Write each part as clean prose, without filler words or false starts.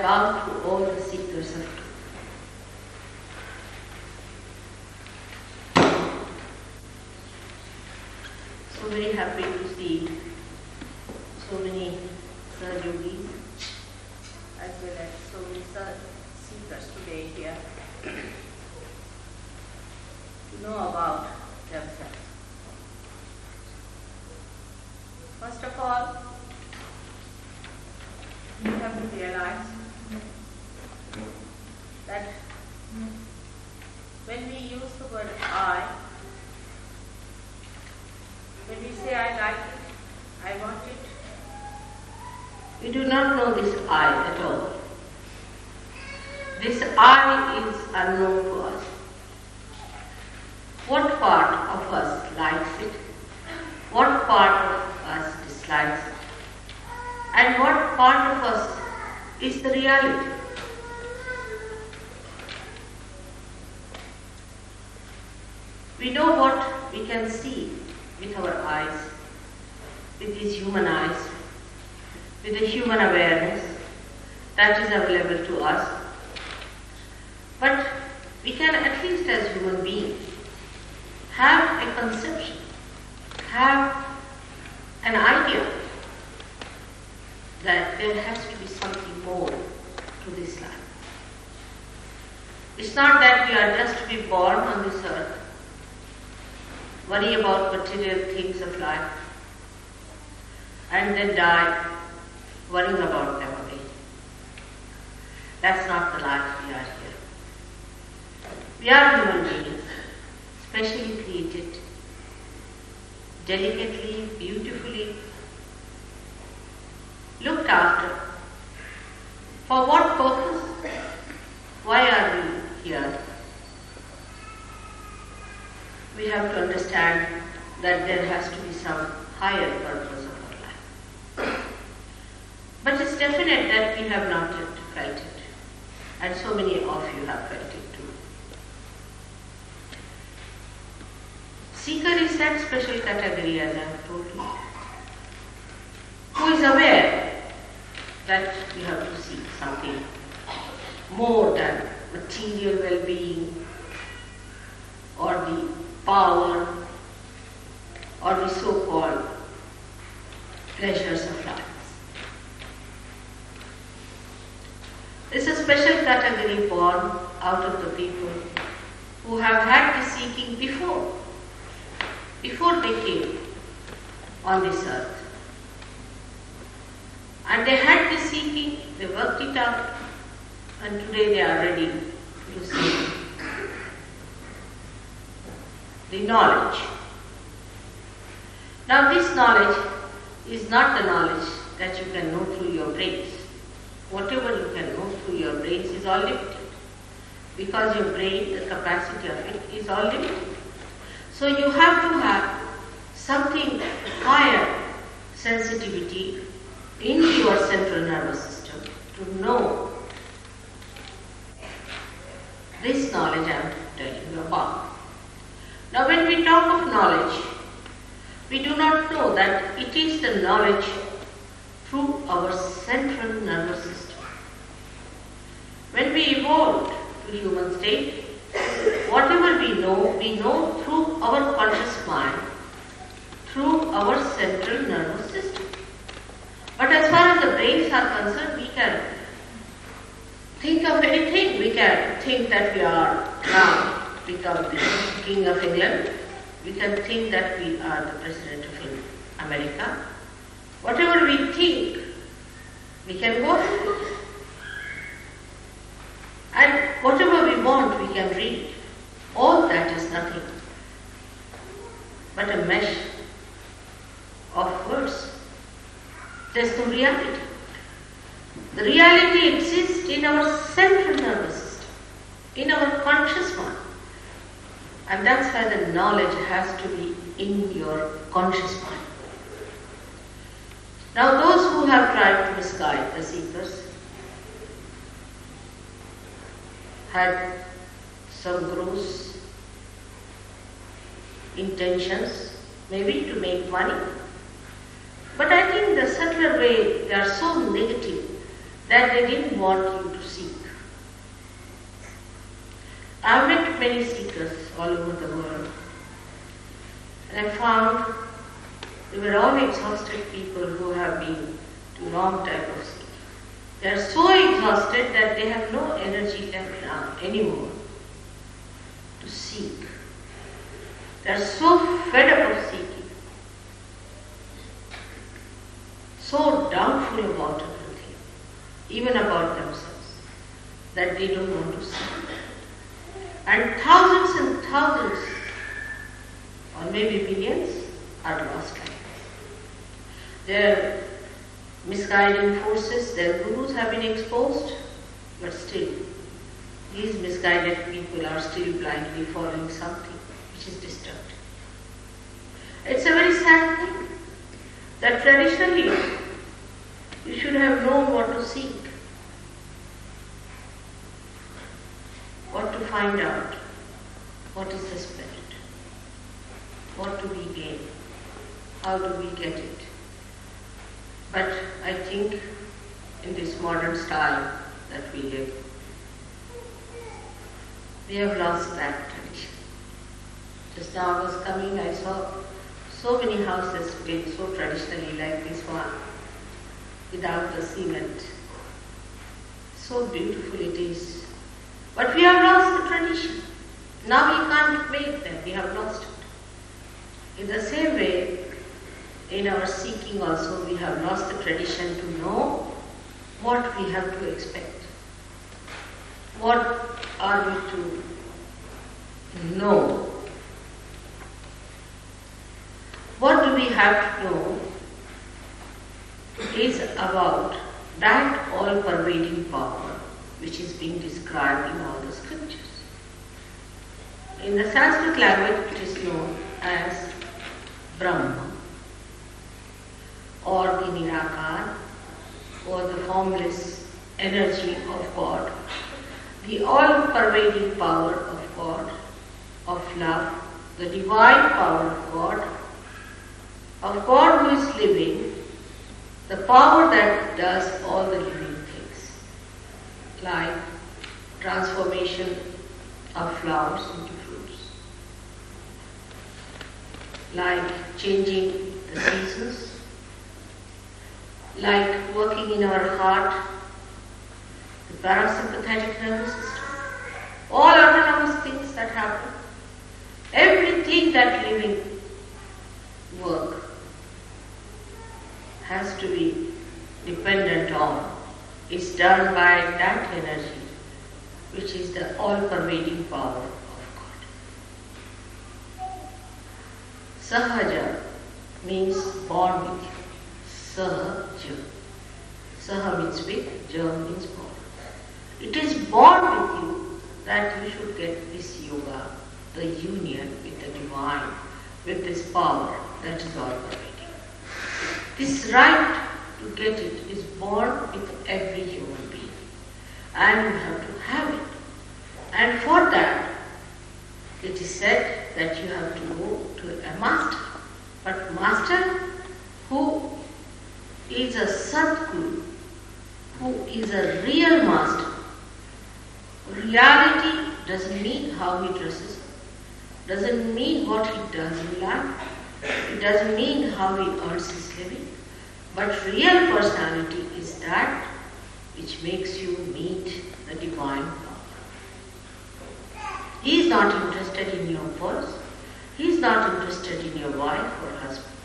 bow to all the seekers of truth. So very happy to see so many SahajaYogis as well as so many seekers today here to know about themselves. First of all, you have to realize that when we use the word I, when we say I like it, I want it, we do not know this I at all. This I is unknown to us. What part of us likes it? What part of us dislikes it? And what part of us is the reality? We know what we can see with our eyes, with these human eyes, with the human awareness that is available to us. But we can, at least as human beings, have a conception, have an idea that there has to be something more to this life. It's not that we are just to be born on this earth, worry about material things of life, and then die worrying about them again. That's not the life we are here. We are human beings, specially created, delicately, beautifully, looked after. For what purpose? Why are we here? We have to understand that there has to be some higher purpose of our life. But it's definite that we have not yet felt it. And so many of you have felt it too. Seeker is that special category, as I have told you, who is aware that we have to seek something more than material well-being or the power or the so-called pleasures of life. It's a special category born out of the people who have had the seeking before they came on this earth. And they had the seeking, they worked it out, and today they are ready to seek the knowledge. Now this knowledge is not the knowledge that you can know through your brains. Whatever you can know through your brains is all limited, because your brain, the capacity of it is all limited. So you have to have something higher sensitivity in your central nervous system to know this knowledge I am telling you about. Now when we talk of knowledge, we do not know that it is the knowledge through our central nervous system. When we evolved to human state, whatever we know through our conscious mind, through our central nervous system. But as far as the brains are concerned, we can think of anything. We can think that we are now become the King of England. We can think that we are the President of America. Whatever we think, we can go through it. And whatever we want, we can read. All that is nothing but a mesh of words. There's no reality. The reality exists in our central nervous system, in our conscious mind. And that's why the knowledge has to be in your conscious mind. Now those who have tried to misguide the seekers had some gross intentions, maybe to make money. But I think the subtler way, they are so negative that they didn't want you to seek. I've met many seekers all over the world, and I found they were all exhausted people who have been to wrong type of seeking. They are so exhausted that they have no energy left now anymore to seek. They are so fed up of seeking, so doubtful about everything, even about themselves, that they don't want to seek. And thousands, or maybe millions, are lost like this. Their misguiding forces, their gurus have been exposed, but still, these misguided people are still blindly following something which is destructive. It's a very sad thing that traditionally you should have known what to seek, what to find out, what is the spirit, what do we gain, how do we get it. But I think in this modern style that we live, we have lost that tradition. Just now I was coming, I saw so many houses built so traditionally like this one, without the cement. So beautiful it is. But we have lost the tradition. Now we can't make them, we have lost it. In the same way, in our seeking also, we have lost the tradition to know what we have to expect. What are we to know? What do we have to know is about that all-pervading power which is being described in all the scriptures. In the Sanskrit language, it is known as Brahma, or the Nirakar, or the formless energy of God, the all-pervading power of God, of love, the divine power of God who is living, the power that does all the living things, like transformation of flowers into fruits, like changing the seasons, like working in our heart, the parasympathetic nervous system, all autonomous things that happen, everything that living work has to be dependent on, is done by that energy which is the all-pervading power of God. Sahaja means born with you. Sahaja. Saha means with, Ja means born. It is born with you that you should get this yoga, the union with the divine, with this power that is all-pervading. This right to get it is born with every human being, and you have to have it. And for that, it is said that you have to go to a master, but master who is a Sadguru, who is a real master. Reality doesn't mean how he dresses, doesn't mean what he does in life, it doesn't mean how he earns his living, but real personality is that which makes you meet the divine power. He is not interested in your purse, he is not interested in your wife or husband.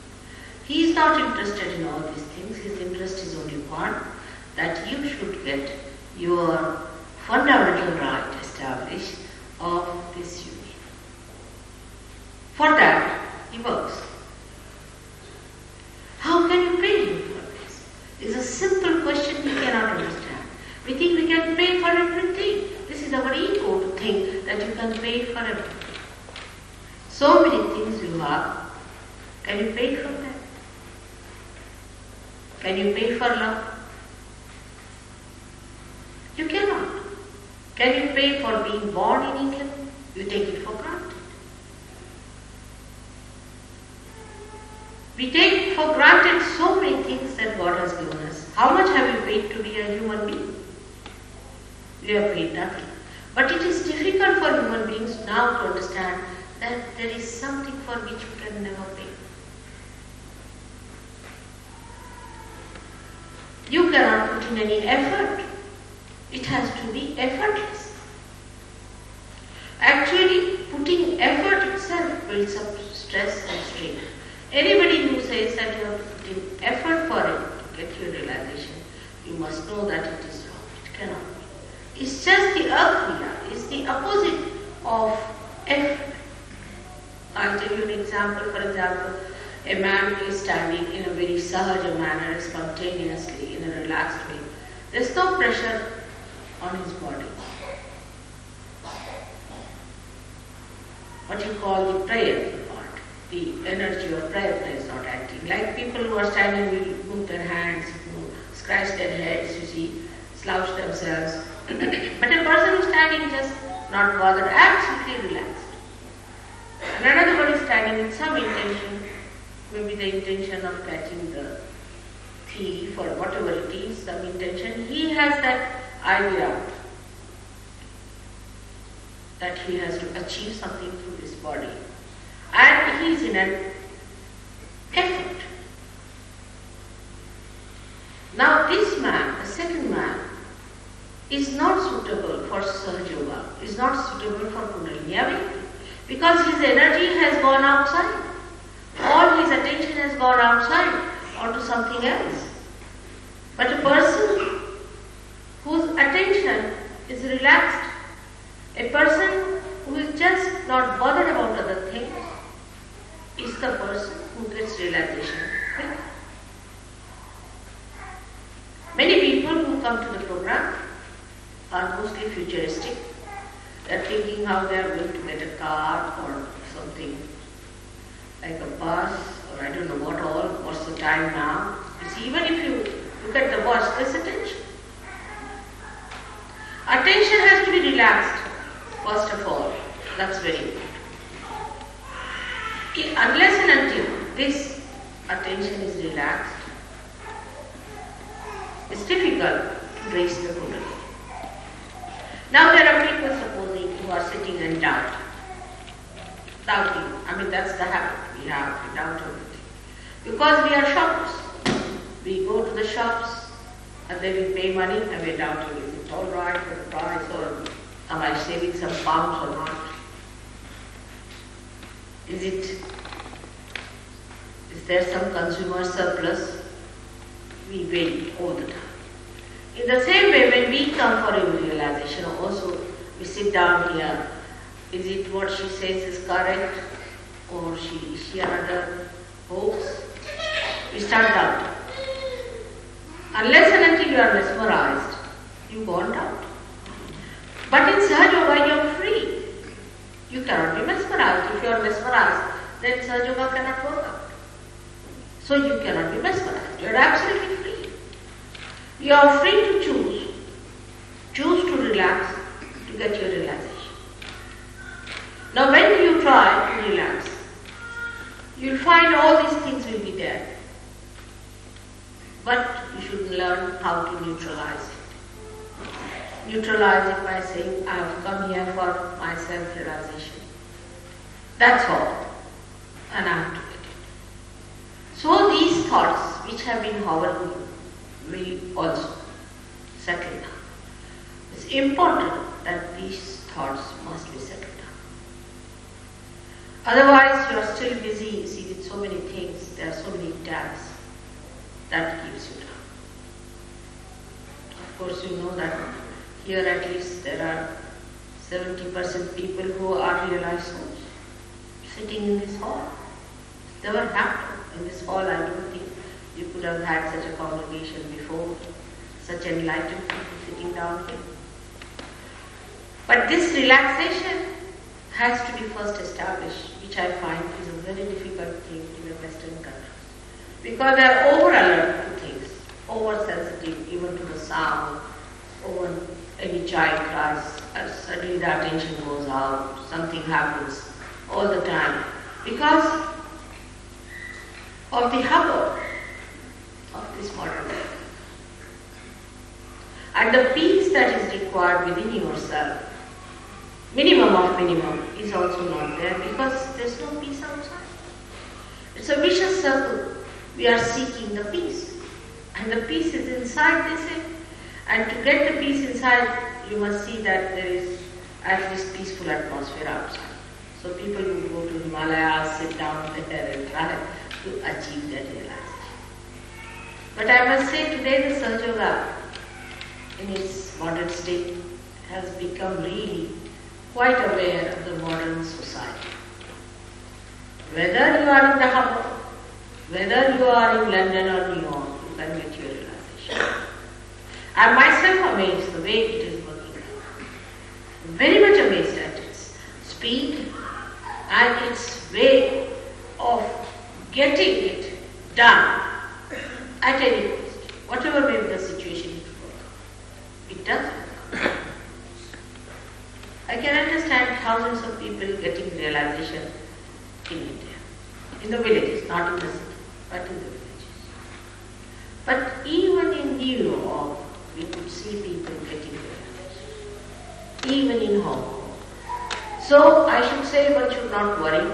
He is not interested in all these things. His interest is only one, that you should get your fundamental right established of this union. For that, he works. How can you pay him for this? It's a simple question we cannot understand. We think we can pay for everything. This is our ego to think that you can pay for everything. So many things you have. Can you pay for that? Can you pay for love? You cannot. Can you pay for being born in England? You take it for granted. We take for granted so many things that God has given us. How much have you paid to be a human being? You have paid nothing. But it is difficult for human beings now to understand that there is something for which you can never pay. You cannot put in any effort. It has to be effortless. Actually, putting effort itself builds up stress and strain. Anybody who says that you have to put in effort for it to get your realization, you must know that it is wrong. It cannot be. It's just the akriya. It's the opposite of effort. I'll tell you an example. For example, a man is standing in a very sahaja manner, spontaneously, in a relaxed way. There's no pressure on his body. What you call the prayer part, the energy of prayer is not acting. Like people who are standing will move their hands, scratch their heads, you see, slouch themselves. But a person who is standing just not bothered, absolutely relaxed. And another one is standing with some intention, maybe the intention of catching the thief or whatever it is, some intention. He has that idea that he has to achieve something through his body. And he is in an effort. Now this man, the second man, is not suitable for SahajaYoga, is not suitable for Kundalini awakening, because his energy has gone outside. All his attention has gone outside onto something else. But a person whose attention is relaxed, a person who is just not bothered about other things, is the person who gets realization quick. Many people who come to the program are mostly futuristic. They are thinking how they are going to get a car or something like a bus or I don't know what all, what's the time now. You see, even if you look at the watch, there's attention. Attention has to be relaxed, first of all. That's very important. Unless and until this attention is relaxed, it's difficult to raise the Kundalini. Now there are people, supposing, who are sitting and doubting. I mean, that's the habit we have, to doubt everything. Because we are shoppers. We go to the shops and then we pay money and we're doubting, is it all right for the price, or am I saving some pounds or not? Is there some consumer surplus? We wait all the time. In the same way, when we come for a realization, also we sit down here. Is it what she says is correct, or is she another hoax? We start doubting. Unless and until you are mesmerized, you go on doubt. But in SahajaYoga, you are free. You cannot be mesmerized. If you are mesmerized, then SahajaYoga cannot work out. So you cannot be mesmerized. You are absolutely free. You are free to choose. Choose to relax to get your realization. Now when you try to relax, you will find all these things will be there. But you should learn how to neutralize it. Neutralize it by saying, I have come here for my self-realization. That's all. And I have to get it. So these thoughts which have been hovering will also settle down. It's important that these thoughts must be settled down. Otherwise you are still busy, you see, with so many things, there are so many tabs. That keeps you down. Of course you know that here at least there are 70% people who are realized souls sitting in this hall. It's never happened. In this hall, I don't think you could have had such a congregation before, such enlightened people sitting down here. But this relaxation has to be first established, which I find is a very difficult thing in the Western countries. Because they are over alert to things, over sensitive even to the sound, over any child cries, and suddenly the attention goes out, something happens all the time. Because of the hubbub of this modern life. And the peace that is required within yourself, minimum of minimum, is also not there because there's no peace outside. It's a vicious circle. We are seeking the peace. And the peace is inside, they say. And to get the peace inside, you must see that there is at least peaceful atmosphere outside. So people who go to Himalayas, sit down there and try to achieve that realization. But I must say today the SahajaYoga in its modern state has become really quite aware of the modern society. Whether you are in the hub, whether you are in London or New York, you can get your realization. I am myself amazed the way it is working. Very much amazed at its speed and its way of getting it done at any cost. Whatever may be the situation it works. It does work. I can understand thousands of people getting realization in India, in the villages, not in the city, but in the villages. But even in New York, we could see people getting realization, even in Hong Kong. So I should say one should not worry,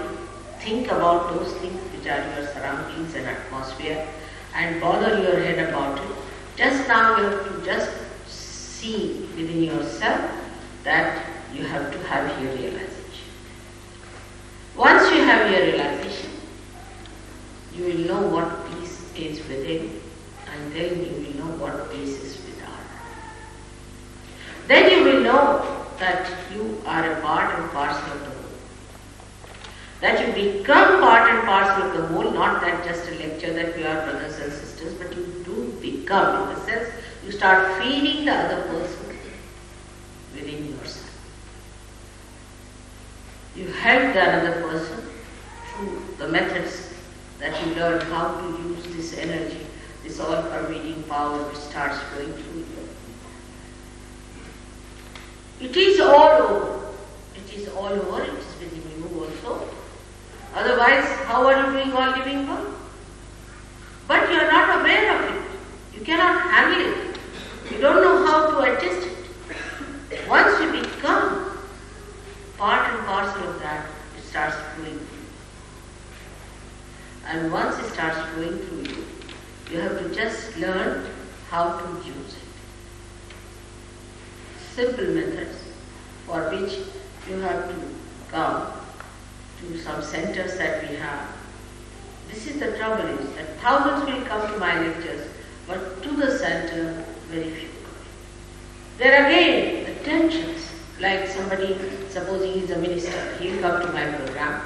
think about those things which are your surroundings and atmosphere and bother your head about it. Just now you have to just see within yourself that you have to have your realization. Once you have your realization, you will know what peace is within, and then you will know what peace is without. Then you will know that you are a part and parcel of the whole. That you become part and parcel of the whole, not that just a lecture that we are brothers and sisters, but you do become, in the sense you start feeling the other person within yourself. You help the other person through the methods that you learn how to use this energy, this all-pervading power which starts flowing through you. It is all over. It is all over. It is within you also. Otherwise, how are you doing all living work? But you are not aware of it. You cannot handle it. You don't know how to adjust it. Once you become part and parcel of that, it starts flowing through you. And once it starts flowing through you, you have to just learn how to use it. Simple methods for which you have to come to some centers that we have. This is the trouble, is that thousands will come to my lectures, but to the center, very few come. There again, the tensions, like somebody, supposing he is a minister, he will come to my program.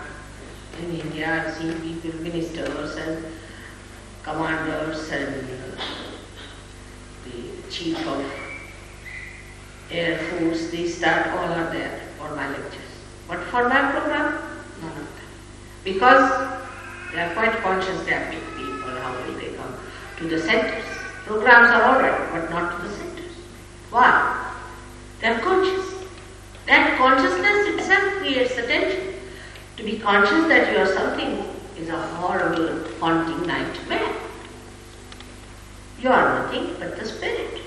In India, I have seen people, ministers and commanders and the chief of Air Force, these, that, all are there for my lectures. But for my program, none of them. Because they are quite conscious, they are big people, how will they come to the centers? Programs are alright, but not to the centers. Why? They are conscious. That consciousness itself creates the tension. To be conscious that you are something is a horrible, haunting nightmare. You are nothing but the spirit.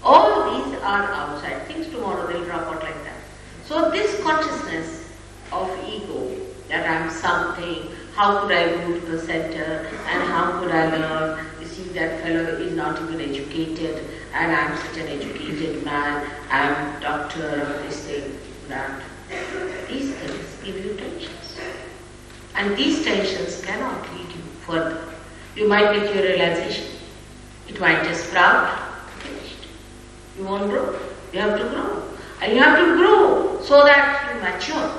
All these are outside things. Tomorrow they will drop out like that. So this consciousness of ego, that I am something, how could I go to the center and how could I learn? You see, that fellow is not even educated and I am such an educated man, I am doctor of this thing, that. These things give you tensions. And these tensions cannot lead you further. You might get your realization. It might just sprout, finished. You won't grow. You have to grow. And you have to grow so that you mature.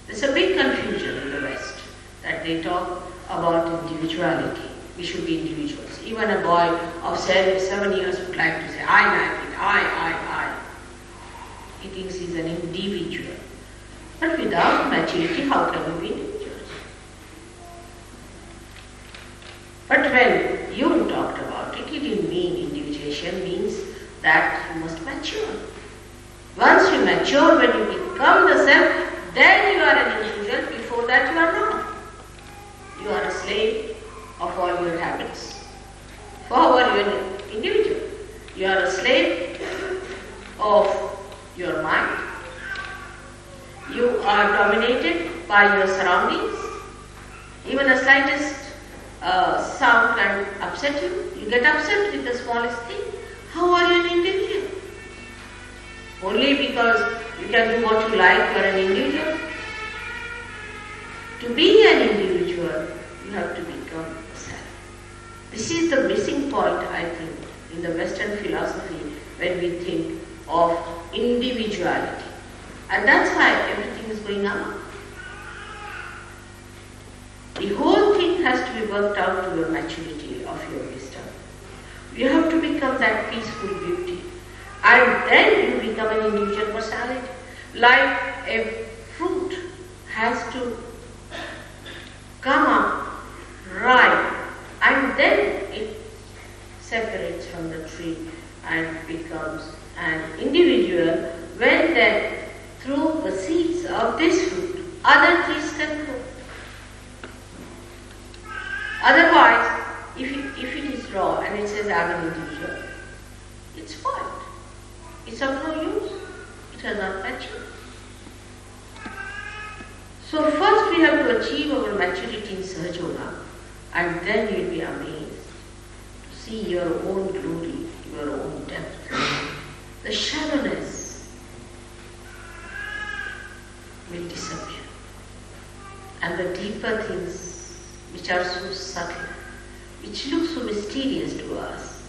There's a big confusion in the West that they talk about individuality. We should be individuals. Even a boy of 7 years would like to say, I like it, I. He thinks he's an individual. But without maturity, how can you be individuals? But when you talked about it, it didn't mean individuation means that you must mature. Once you mature, when you become the self, then you are an individual. Before that, you are not. You are a slave of all your habits. However, you are an individual. You are a slave of your mind. You are dominated by your surroundings. Even the slightest sound can upset you. You get upset with the smallest thing. How are you an individual? Only because you can do what you like, you are an individual. To be an individual, you have to become a self. This is the missing point, I think, in the Western philosophy when we think of individuality. And that's why everything is going on. The whole thing has to be worked out to your maturity of your wisdom. You have to become that peaceful beauty. And then you become an individual personality. Like a fruit has to come up ripe and then it separates from the tree and becomes an individual when then through the seeds of this fruit other trees can grow. Otherwise, if it is raw and it says I am an individual, it's spoiled. It's of no use. It has not matured. So first we have to achieve our maturity in SahajaYoga, and then you'll be amazed to see your own glory, your own depth. The shallowness will disappear. And the deeper things which are so subtle, which look so mysterious to us,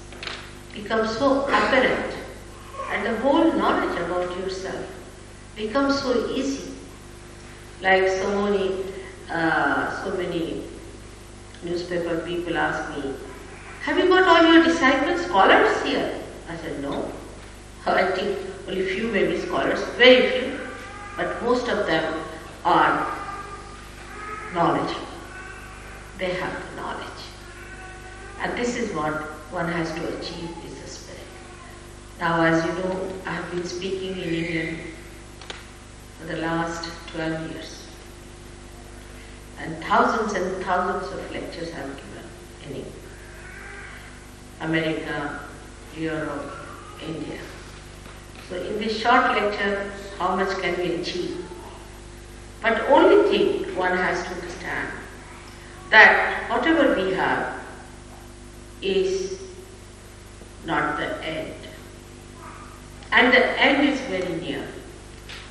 become so apparent, and the whole knowledge about yourself becomes so easy. Like so many newspaper people ask me, have you got all your disciples, scholars here? I said, no. I think only few may be scholars, very few, but most of them are knowledgeable. They have the knowledge. And this is what one has to achieve is the spirit. Now, as you know, I have been speaking in Indian for the last 12 years. And thousands of lectures I have given in America, Europe, India. So in this short lecture, how much can we achieve? But only thing one has to understand that whatever we have is not the end. And the end is very near.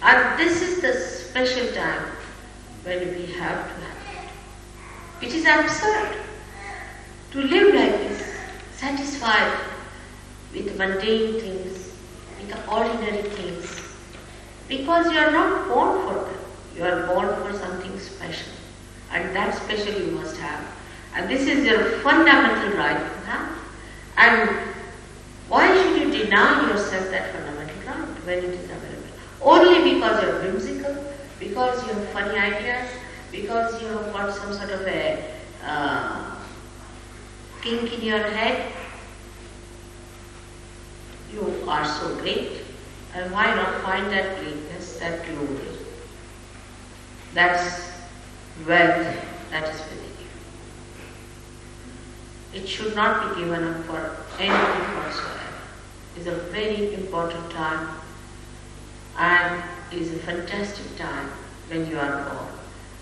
And this is the special time when we have to have it. It is absurd to live like this, satisfied with mundane things, with the ordinary things, because you are not born for them. You are born for something special. And that special you must have. And this is your fundamental right to have. And why should you deny yourself that fundamental right when it is available? Only because you are whimsical, because you have funny ideas, because you have got some sort of a kink in your head. You are so great. And why not find that greatness, that glory? That's wealth that is within you. It should not be given up for anything whatsoever. It is a very important time, and it is a fantastic time when you are born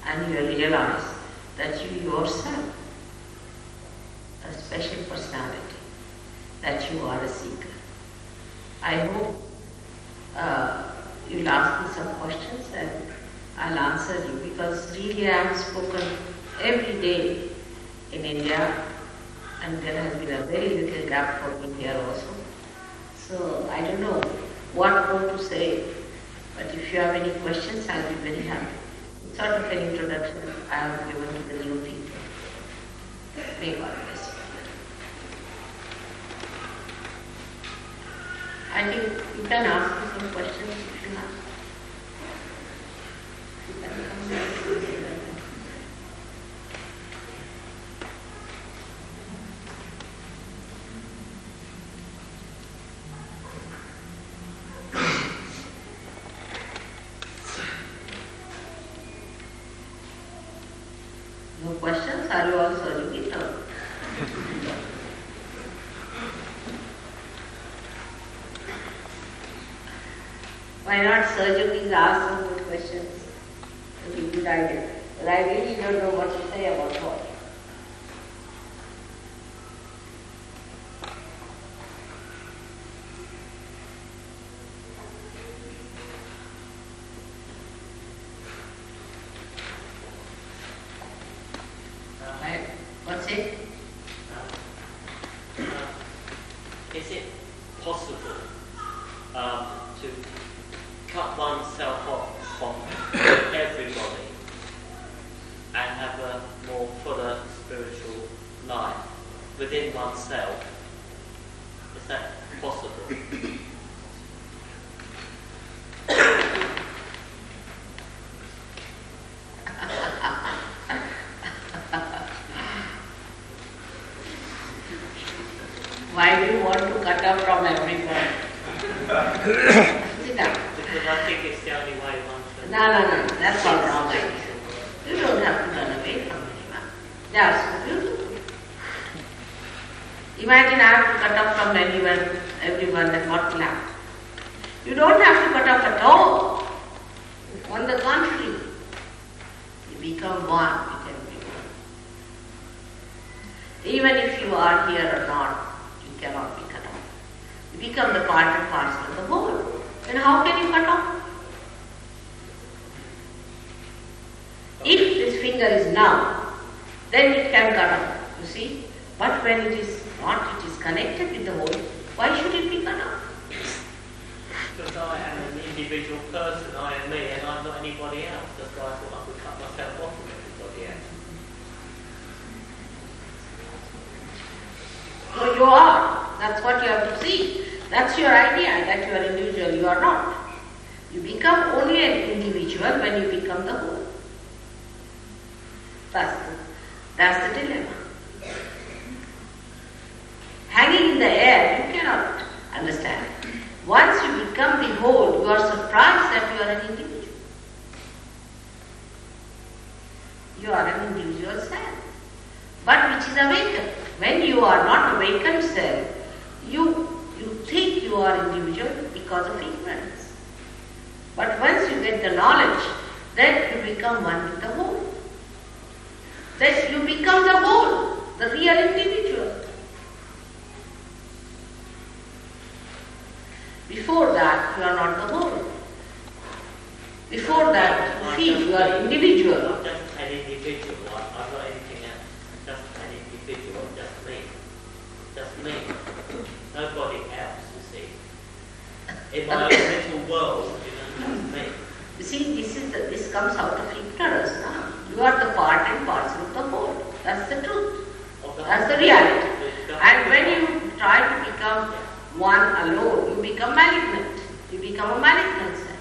and you realize that you yourself, a special personality, that you are a seeker. I hope you'll ask me some questions and I'll answer you, because really I have spoken every day in India, and there has been a very little gap for me here also. So I don't know what more to say, but if you have any questions, I'll be very happy. It's sort of an introduction I have given to the new people. May God bless you. I think you can ask me some questions if you have. You can come and answer them. No questions? Are you all serving it out? Why not SahajaYoga ask some good questions? It would be a good idea. But I really don't know what to say about what. What's it? Is it possible to cut oneself off from everybody and have a more fuller spiritual life within oneself? Is that possible? Why do you want to cut off from everyone? Sit down. Because I think it's the only way one can... No, that's all wrong idea. You don't have to run away from anyone. They are so beautiful. Imagine I have to cut off from everyone, then what will happen? You don't have to cut off at all. On the contrary, you become one with everyone. Even if you are here or not, you cannot be cut off. You become the part and parcel of the whole. Then how can you cut off? If this finger is numb, then it can cut off, you see. But when it is not, it is connected with the whole, why should it be cut off? Because I am an individual person, I am me, and I'm not anybody else. That's why I thought I could cut myself off from everybody else. So you are. That's what you have to see. That's your idea, that you are individual. You are not. You become only an individual when you become the whole. That's the dilemma. Hanging in the air, you cannot understand. Once you become the whole, you are surprised that you are an individual. You are an individual self, but which is awakened. When you are not awakened self, you think you are individual because of ignorance. But once you get the knowledge, then you become one with the whole. Then you become the whole, the real individual. Before that, you are not the whole. Before that, you feel you are individual. I'm just an individual. I'm not anything else. Just an individual. Just me. Just me. Nobody else, you see. In my own little world, just me. You see, this comes out of ignorance now. You are the part and parcel of the whole. That's the truth. That's the reality. And when you try to become one alone, you become malignant. You become a malignant self.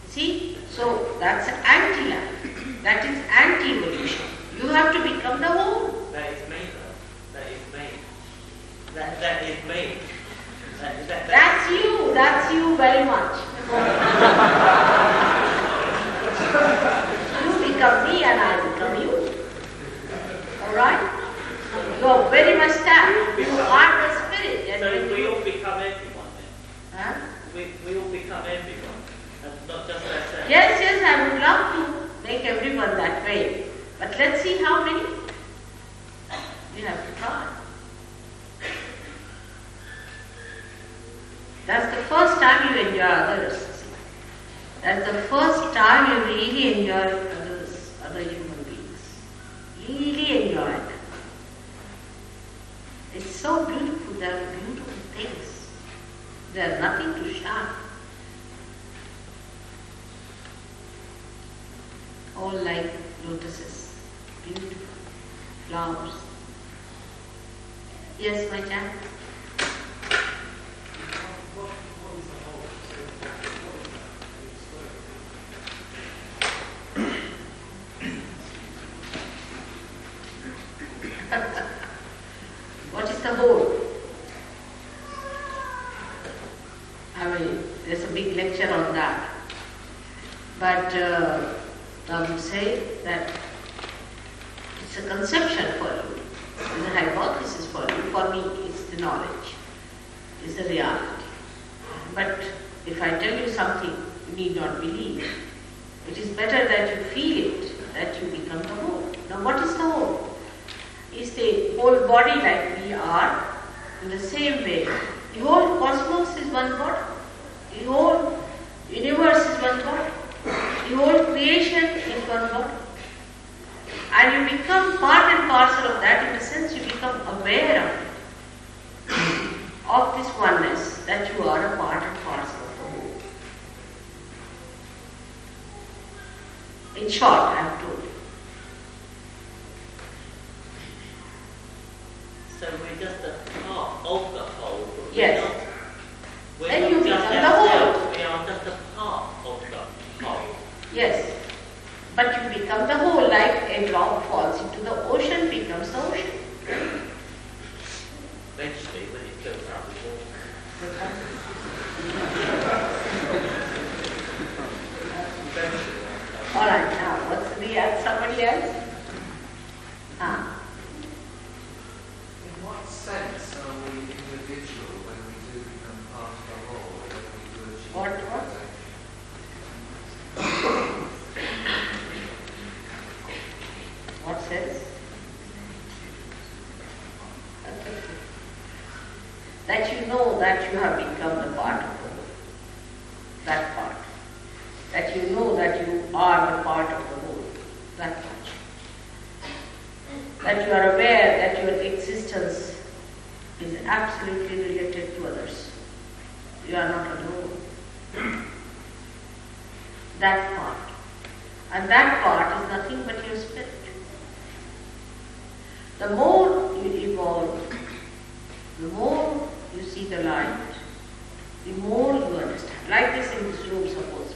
See? So that's anti-life. That is anti-evolution. You have to become the whole. That is me, though. That is me. That is me. That's you. That's you very much. You become me and I become you. Alright? You are very much that. You are the spirit. So we all become everyone then? Huh? We all become everyone. And not just ourselves. Yes, I would love to make everyone that way. But let's see how many. We have to try. That's the first time you enjoy others. That's the first time you really enjoy others, other human beings. Really enjoy them. It's so beautiful. They are beautiful things. There is nothing to shun. All like lotuses, beautiful flowers. Yes, my child. What is the whole? I mean, there's a big lecture on that. But I would say that it's a conception for you, it's a hypothesis for you. For me, it's the knowledge, it's the reality. But if I tell you something, you need not believe. It is better that you feel it, that you become the whole. Now what is the whole? Is the whole body like we are in the same way. The whole cosmos is one body. The whole universe is one body. The whole creation is one body. And you become part and parcel of that. In the sense you become aware of this oneness, that you are a part and parcel of the whole. In short, I have told you. So we're just a part of the whole. But Yes. We're You not just become the whole. ourselves, we are just a part of the whole. Yes. But you become the whole, like a drop falls into the ocean, becomes the ocean. Eventually, when it goes out the water. Alright, now what's the somebody else? In what sense are we individual when we do become part of the whole, when we do achieve What? What sense? That you know that you have become the part of the whole. That part. That you know that you are the part of the whole. That much. That you are aware that your existence is absolutely related to others. You are not alone. That part. And that part is nothing but your spirit. The more you evolve, the more you see the light, the more you understand. Like this in this room, suppose.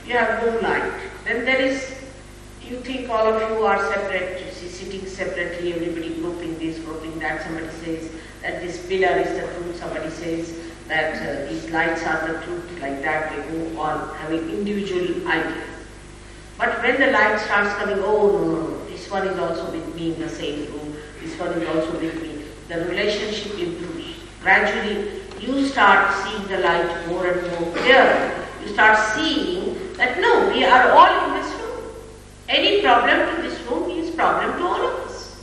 You have no light. Then there is, you think all of you are separate, you see, sitting separately, everybody grouping this, grouping that. Somebody says that this pillar is the truth, somebody says that these lights are the truth, like that. They go on having individual ideas. But when the light starts coming, oh no, this one is also with me in the same room, this one is also with me, the relationship improves. Gradually, you start seeing the light more and more clearly. You start seeing that no, we are all in this room. Any problem to this room is problem to all of us.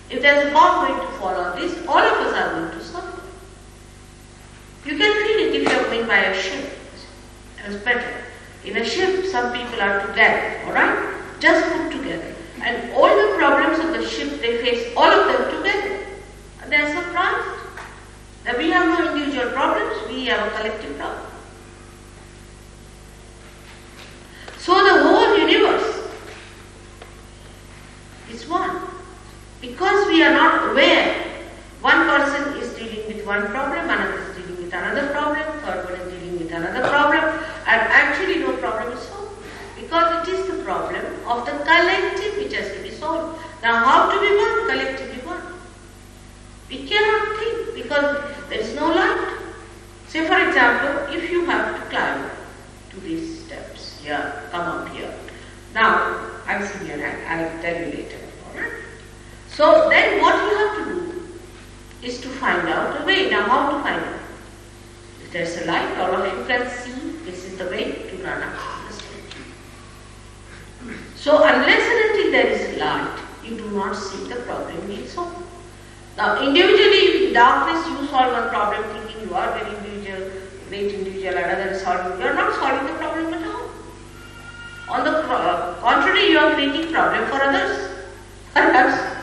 If there is a bomb going to fall on this, all of us are going to suffer. You can feel it if you are going by a ship. It is better. In a ship, some people are together, alright? Just put together. And all the problems of the ship, they face all of them together. And they are surprised that we have no individual problems, we have a collective problem. So the whole universe is one. Because we are not aware, one person is dealing with one problem, another is dealing with another problem, third one is dealing with another problem, and actually no problem is solved. Because it is the problem of the collective which has to be solved. Now how to be one? Collectively one. We cannot think because there is no light. Say for example, if you have to climb to these steps, here, come up here. Now, I'll see your hand, I'll tell you later. Alright? So then what you have to do is to find out a way. Now how to find out? If there's a light, all of you can see this is the way to run up the stairs. So unless and until there is light, you do not see the problem being solved. Now individually, in darkness, you solve one problem thinking you are very individual, great individual, another is solving. You are not solving the problem at all. On the contrary, you are creating problem for others. Perhaps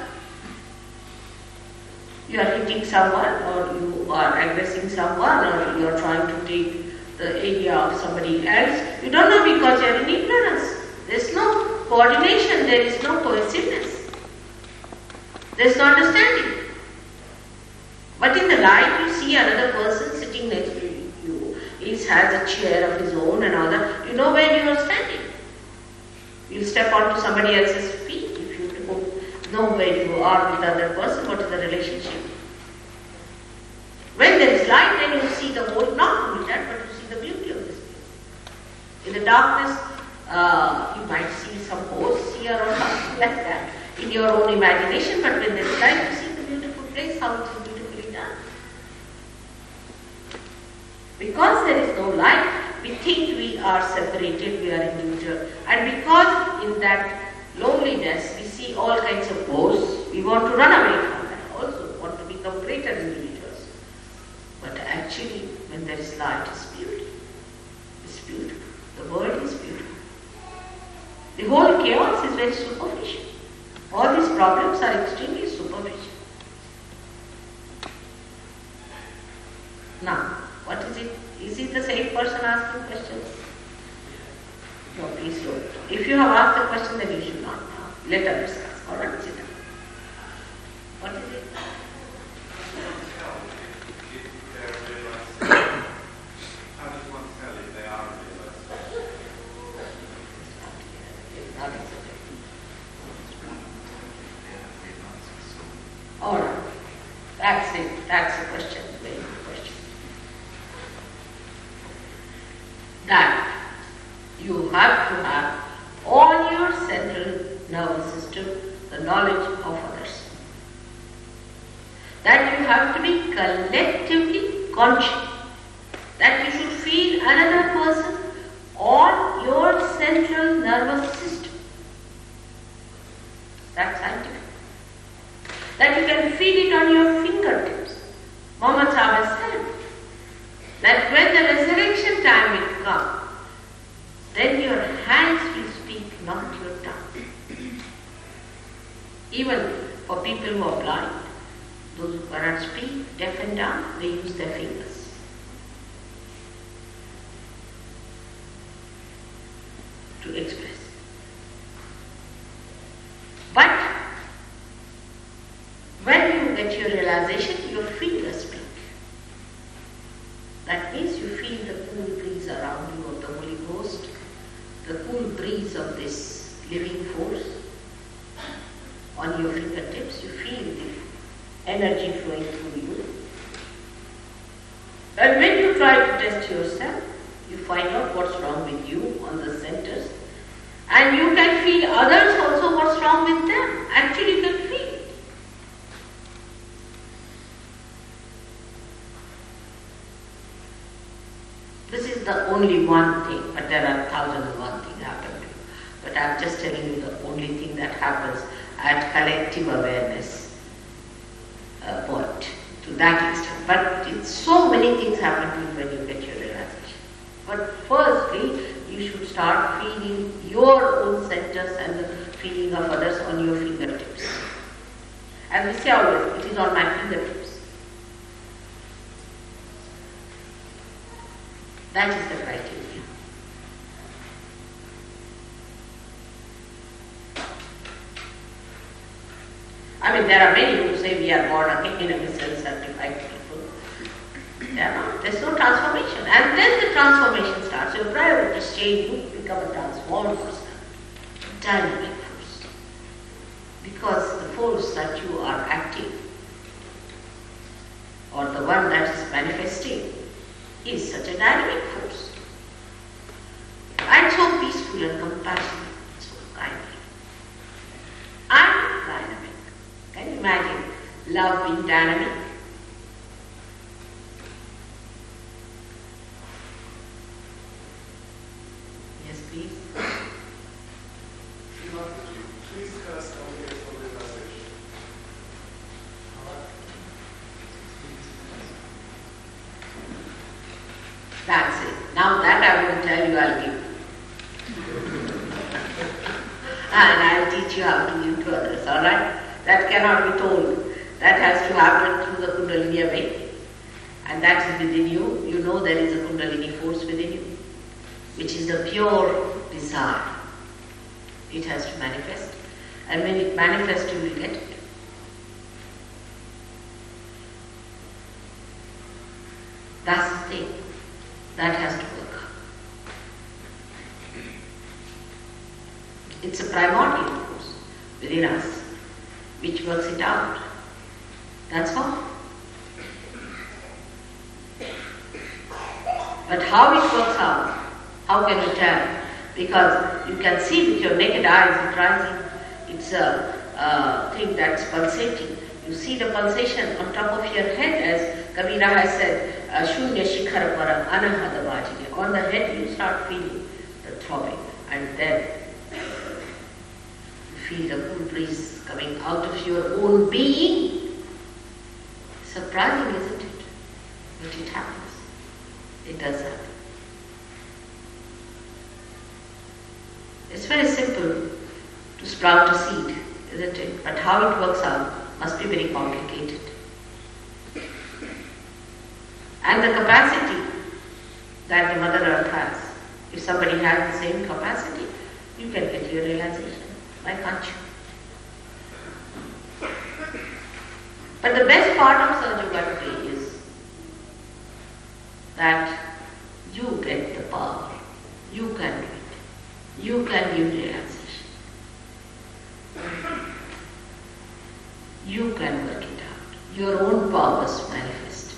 you are hitting someone, or you are aggressing someone, or you are trying to take the area of somebody else. You don't know because you are in ignorance. There is no coordination, there is no cohesiveness. There is no understanding. But in the light, you see another person sitting next to you. He has a chair of his own and all that. You know where you are standing. You step onto somebody else's feet. If you know where you are with the other person, what is the relationship? When there is light, then you see the whole, not only that, but you see the beauty of this place. In the darkness, you might see some holes here or something like that in your own imagination, but when there is light, you see the beautiful place, how it is beautifully done. are separated, we are individual. And because in that loneliness we see all kinds of woes, we want to run away from that also, want to become greater individuals. But actually, when there is light, it's beauty. It's beautiful. The world is beautiful. The whole chaos is very superficial. All these problems are extremely superficial. Now, what is it? Is it the same person asking questions? No, please don't. If you have asked the question, then you should not now. Let others ask. All right, sit down. What is it? How does one tell if they are realized? All right. That's it. That's the question. Very good question. That you have to have on your central nervous system the knowledge of others. That you have to be collectively conscious. That you should feel another person on your central nervous system. That's scientific. That you can feel it on your fingertips. Muhammad Sahib said that when the resurrection time will come, then your hands will speak, not your tongue. Even for people who are blind, those who cannot speak, deaf and dumb, they use their fingers. To express. But when you get your realization, your fingers speak. That means you feel the cool breeze around you of the Holy Ghost, the cool breeze of this living force on your fingertips. You feel the energy flowing through you. And when you try to test yourself, you find out what's wrong with you on the centers. And you can feel others also what's wrong with them. Actually, you can feel it. This is the only one thing, but there are 1,001 things happen to you. But I'm just telling you the only thing that happens at collective awareness point, to that extent. But so many things happen to you when you get your realization. But firstly, you should start feeling your own centers and the feeling of others on your fingertips. As we say always, it is on my fingertips. That is the criteria. I mean, there are many who say we are born again and we self-certified people. There's no transformation. And then the transformation starts. Your priorities change, you become a transformed person, a dynamic force. Because the force that you are acting, or the one that is manifesting, is such a dynamic force. And so peaceful and compassionate, so kindly. And dynamic. Can you imagine love being dynamic? Yes, please. Please tell us how we get for realization. That's it. Now that I won't tell you, I'll give you. And I'll teach you how to give to others, alright? That cannot be told. That has to happen through the Kundalini awakening. And that is within you. You know there is a Kundalini force within you, which is the pure desire. It has to manifest. And when it manifests, you will get it. That's the thing. That has to work. It's a primordial force within us, which works it out. That's all. But how it works out, how can you tell? Because you can see with your naked eyes it rising. It's a thing that's pulsating. You see the pulsation on top of your head, as Kabira has said, Shunya Shikhara Param Anahata Vajini. On the head you start feeling the throbbing, and then you feel the cool breeze coming out of your own being. Surprising, isn't it? But it happens. It does happen. It's very simple to sprout a seed, isn't it? But how it works out must be very complicated. And the capacity that the Mother Earth has, if somebody has the same capacity, you can get your realization. Why can't you? But the best part of SahajaYoga today is that you get the power. You can do it. You can give realization. You can work it out. Your own powers manifest.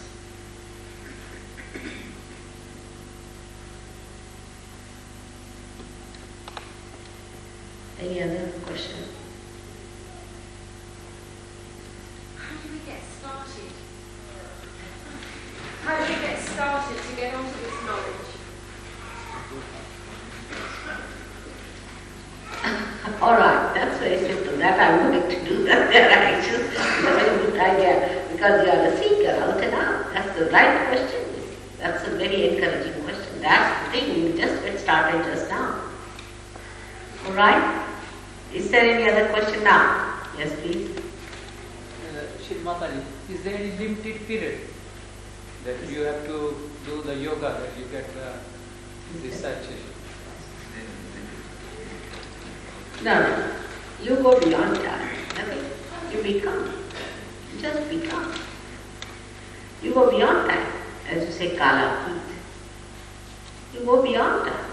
Any other question? How do we get started? How do we get started to get onto this knowledge? Alright, that's very simple. That I'm going to do. That actually is a very good idea because you are the seeker out and out. That's the right question. That's a very encouraging question. That's the thing. You just get started just now. Alright? Is there any other question now? Yes, please. Shri Mataji, is there any limited period that you have to do the yoga that you get this sensation? No. You go beyond that. Nothing. You become. You just become. You go beyond that. As you say, Kala Pit. You go beyond that.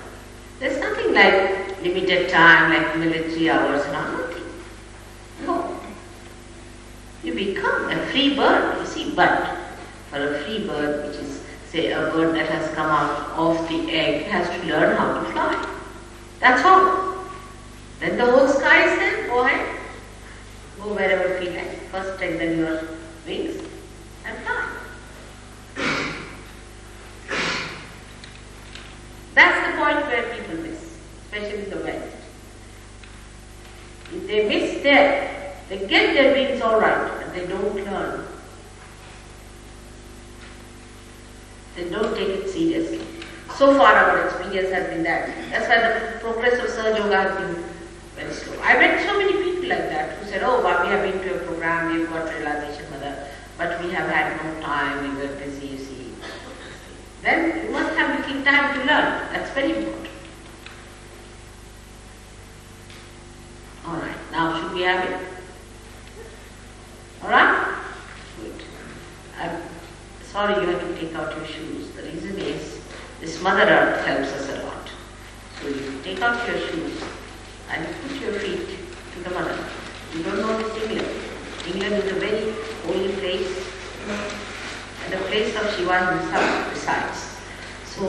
There's nothing like limited time, like military hours, nothing. No. You become a free bird, you see, but for a free bird, which is, say, a bird that has come out of the egg, has to learn how to fly. That's all. Then the whole sky is there, go ahead. Go wherever you feel like. First strengthen your wings and fly. That's the point where people miss, especially the West. If they miss there, they get their wings all right, but they don't learn. They don't take it seriously. So far our experience has been that. That's why the progress of SahajaYoga has been very slow. I met so many people like that who said, oh, but we have been to a program, we've got realization, Mother, but we have had no time, we were busy, you see. Then you must have little time to learn. That's very important. Alright, now should we have it? Alright? Good. I'm sorry you have to take out your shoes. The reason is, this Mother Earth helps us a lot. So you take out your shoes and put your feet to the Mother. You don't know this England. England is a very holy place and a place of Shiva himself besides. So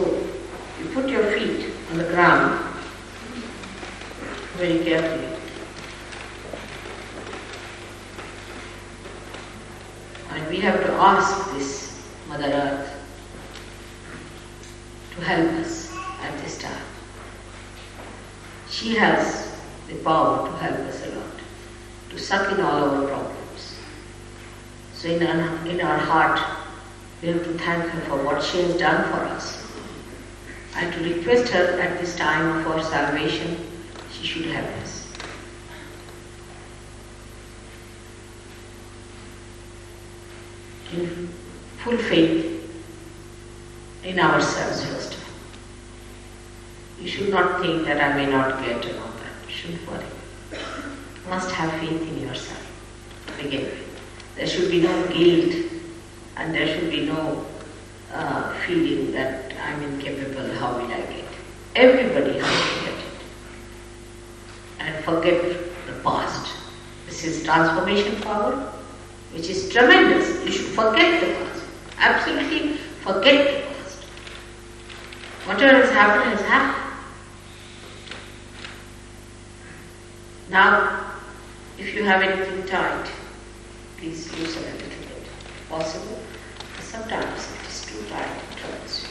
you put your feet on the ground very carefully. And we have to ask this Mother Earth to help us at this time. She has the power to help us a lot, to suck in all our problems. So in our heart, we have to thank her for what she has done for us and to request her at this time of our salvation, she should help us. In full faith in ourselves first of all. You should not think that I may not get and all that. You shouldn't worry. You must have faith in yourself to begin with. There should be no guilt and there should be no feeling that I'm incapable, how will I get it? Everybody has to get it. And forget the past. This is transformation power, which is tremendous. You should forget the past. Absolutely forget the past. Whatever has happened has happened. Now, if you have anything tight, please loosen a little bit. Possible. Sometimes it is too sit right towards you.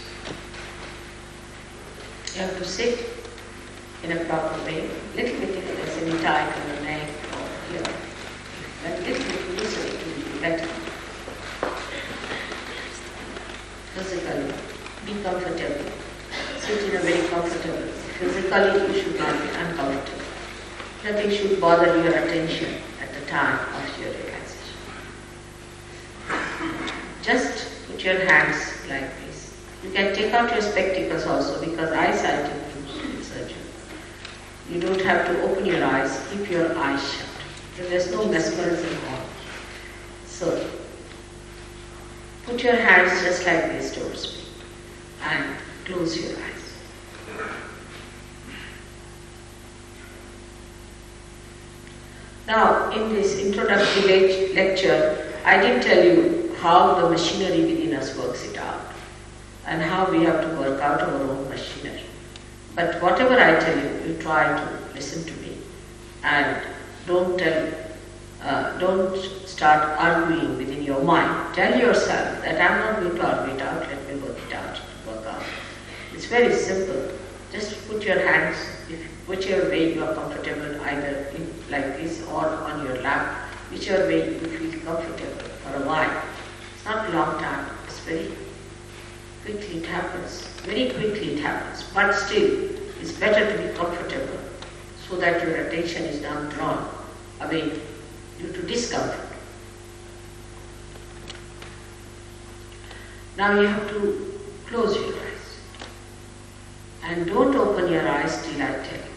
You have to sit in a proper way, little bit if there's any tight on the neck or here. That little bit looser it will be better. Physically, be comfortable. Sit in a very comfortable. Physically, you should not be uncomfortable. Nothing should bother your attention at the time of your relaxation. Just put your hands like this. You can take out your spectacles also because eyesight improves with surgery. You don't have to open your eyes, keep your eyes shut. There's no mesmerism on. So, put your hands just like this towards me and close your eyes. Now, in this introductory lecture, I did tell you how the machinery within us works it out and how we have to work out our own machinery. But whatever I tell you, you try to listen to me and don't start arguing within your mind. Tell yourself that I'm not going to argue it out, let me work it out, work out. It's very simple. Just put your hands, whichever way you are comfortable, either like this or on your lap, whichever way you feel comfortable for a while. It's not a long time, it's very quickly it happens. Very quickly it happens. But still, it's better to be comfortable so that your attention is not drawn away due to discomfort. Now you have to close your eyes. And don't open your eyes till I tell you.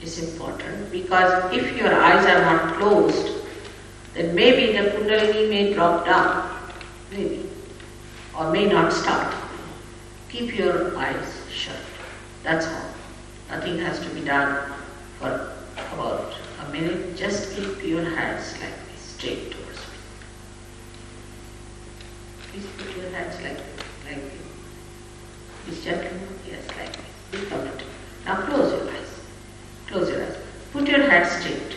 It's important because if your eyes are not closed, then maybe the Kundalini may drop down, maybe, or may not start. Keep your eyes shut. That's all. Nothing has to be done for about a minute. Just keep your hands like this, straight towards me. Please put your hands like this, like this. This gentleman, yes, like this. Be comfortable. Now close your eyes. Close your eyes. Put your hands straight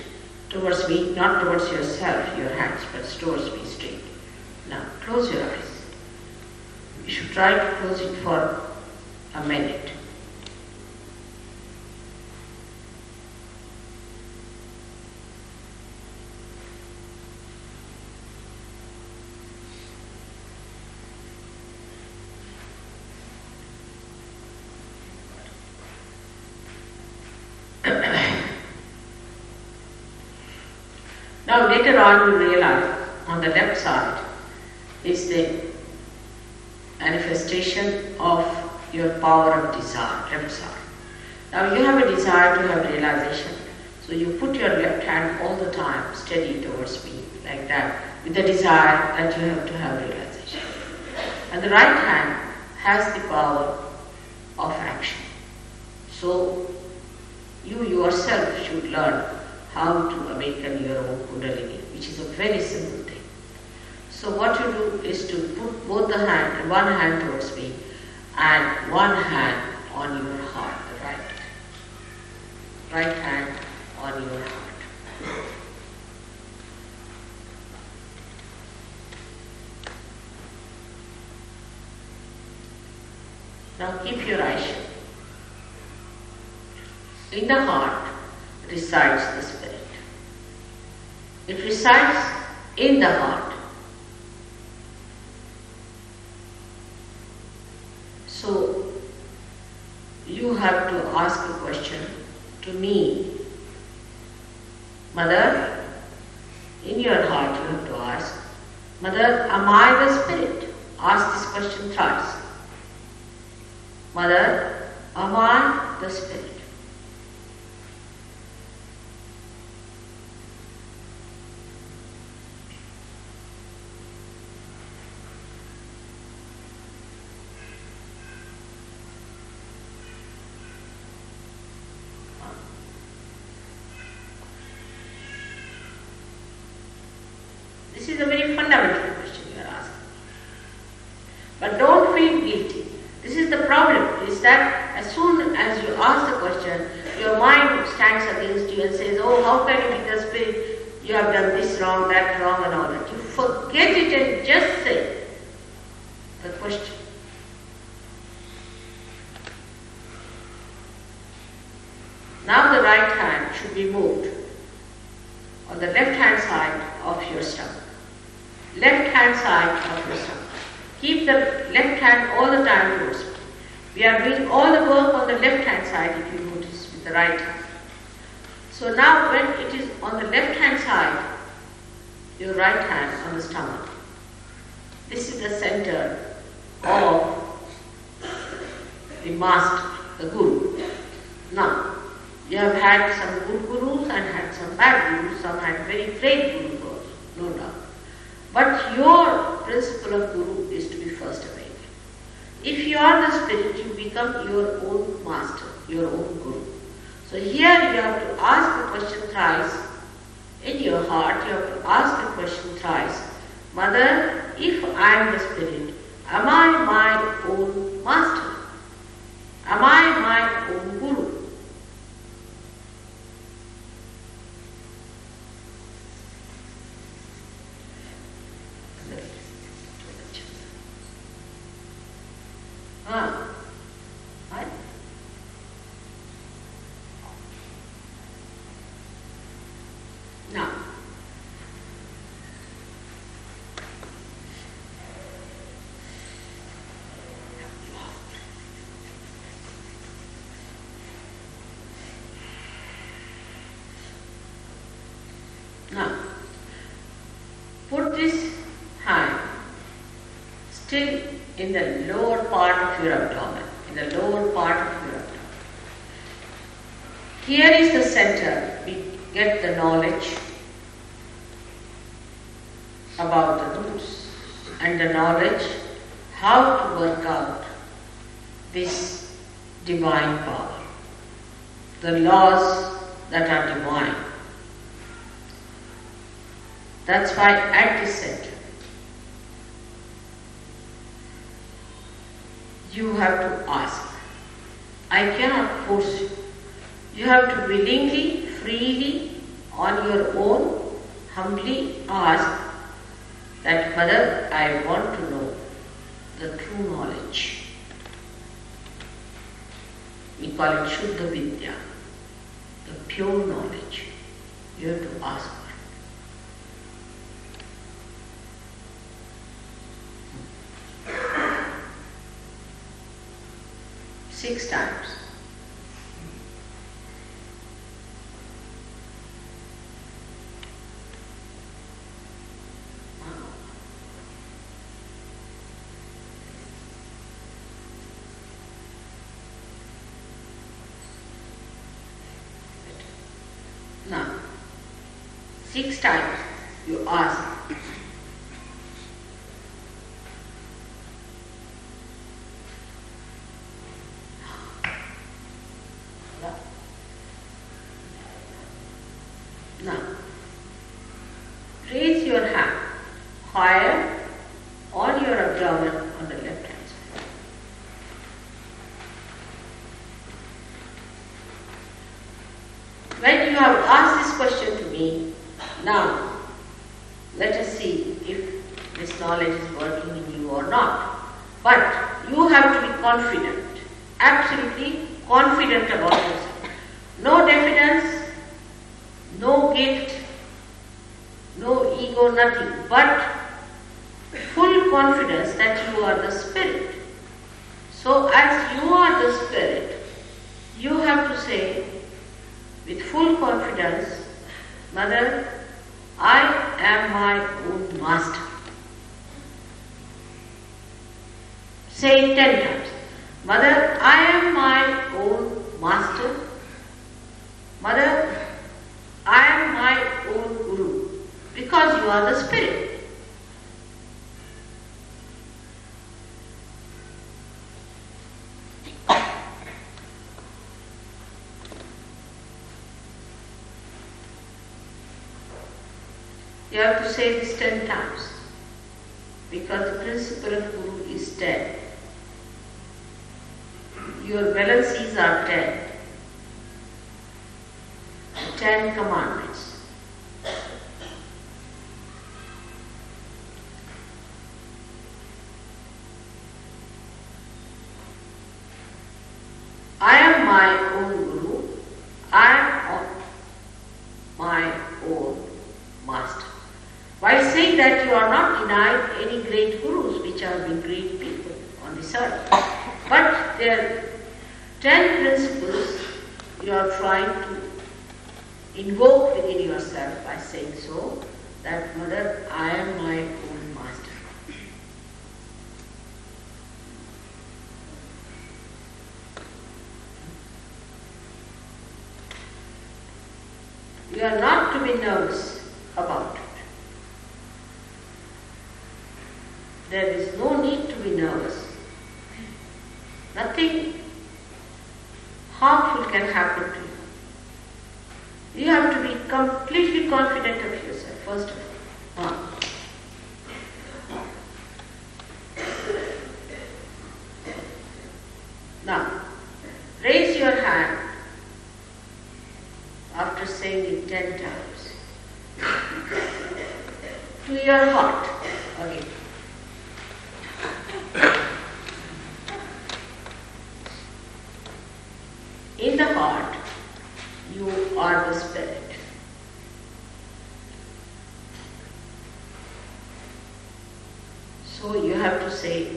towards me, not towards yourself, your hands, but towards me straight. Now close your eyes. You should try to close it for a minute. Now later on you realize on the left side is the manifestation of your power of desire, left side. Now you have a desire to have realization. So you put your left hand all the time steady towards me like that with the desire that you have to have realization. And the right hand has the power of action. So you yourself should learn how to awaken your own Kundalini, which is a very simple thing. So what you do is to put both the hand, one hand towards me and one hand on your heart, the right hand on your heart. Now keep your eyes shut. In the heart resides the spirit. It resides in the heart. So you have to ask a question to me. Mother, in your heart you have to ask, Mother, am I the spirit? Ask this question thrice. Mother, am I the spirit? This is a very fundamental question you are asking. But don't feel guilty. This is the problem, is that as soon as you ask the question, your mind stands against you and says, oh, how can you be the spirit? You have done this wrong, that wrong and all that. You forget it and just say the question. Now the right hand should be moved on the left hand side of your stomach. Left hand side of your stomach. Keep the left hand all the time towards me. We are doing all the work on the left hand side, if you notice, with the right hand. So now when it is on the left hand side, your right hand on the stomach. This is the center of the master, the guru. Now, you have had some good gurus and had some bad gurus, some had very great gurus also, no doubt. But your principle of guru is to be first awake. If you are the spirit, you become your own master, your own guru. So here you have to ask the question thrice in your heart, you have to ask the question thrice. Mother, if I am the spirit, am I my own master? Am I my own guru? Right? Now, put this hand still in the lower part of your abdomen, in the lower part of your abdomen. Here is the center. We get the knowledge about the roots and the knowledge how to work out this divine power, the laws that are divine. That's why at the center, you have to ask. I cannot force you. You have to willingly, freely, on your own, humbly ask that, Mother, I want to know the true knowledge. We call it Shuddha Vidya, the pure knowledge. You have to ask for it. 6 times. Now, 6 times you ask. Now, raise your hand higher on your abdomen on the left hand side. When you have asked this question to me, now let us see if this knowledge is working in you or not. But you have to be confident, absolutely confident about yourself. No diffidence, no guilt, no ego, nothing, but full confidence that you are the spirit. So as you are the spirit, you have to say with full confidence, Mother, I am my own master. Say it 10 times. Mother, I am my own master. Mother, I am my own guru, because you are the spirit. You have to say this 10 times, because the principle of guru is 10. Your balances are 10. The 10 commandments. I am my own guru. I that you are not denied any great gurus, which are the great people on this earth. But there are 10 principles you are trying to invoke within yourself by saying so, that Mother, I am my own master. You are not to be nervous about it. There is no need to be nervous. Nothing harmful can happen to you. You have to be completely confident of yourself, first of all. Now, raise your hand after saying it 10 times to your heart again. In the heart, you are the spirit. So you have to say,